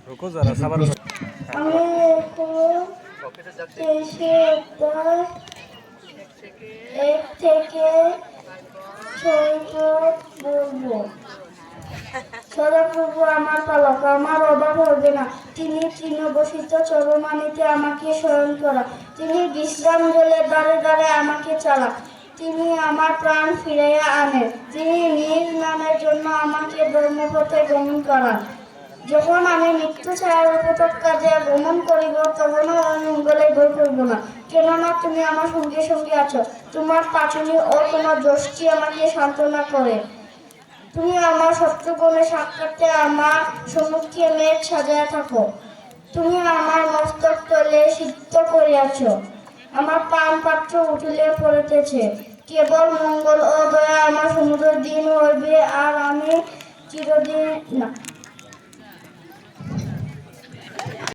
रुको जरा सबर करो। আমি দেশে এক থেকে বলবো সদাপ্রভু আমার পালক, আমার অভাব হবে না। তিনি তৃণবসিত চরমানিতে আমাকে শয়ন করা, তিনি বিশ্রাম জলের দ্বারে দ্বারে আমাকে চালা, তিনি আমার প্রাণ ফিরাইয়া আনেন, তিনি নিজ নামের জন্য আমাকে ধর্মপথে গমন করান। যখন আমি মৃত্যু ছায়ার উপত্যকাতে গমন করিব, তখনও আমি মঙ্গলে ভয় করব না, কেননা তুমি আমার সঙ্গে সঙ্গে আছো। তোমার পাঁচুনি ও তোমার যষ্টি আমাকে সান্ত্বনা করে। তুমি আমার শত্রুগণের সাক্ষাতে আমার সম্মুখে মেঘ সাজায়া থাকো। তুমি আমার মস্তক তলে সিদ্ধ করিয়াছ, আমার পান পাত্র উঠিলে পড়িতেছে। কেবল মঙ্গল ও দয়া আমার সমুদ্র দিন হইবে, আর আমি চিরদিন না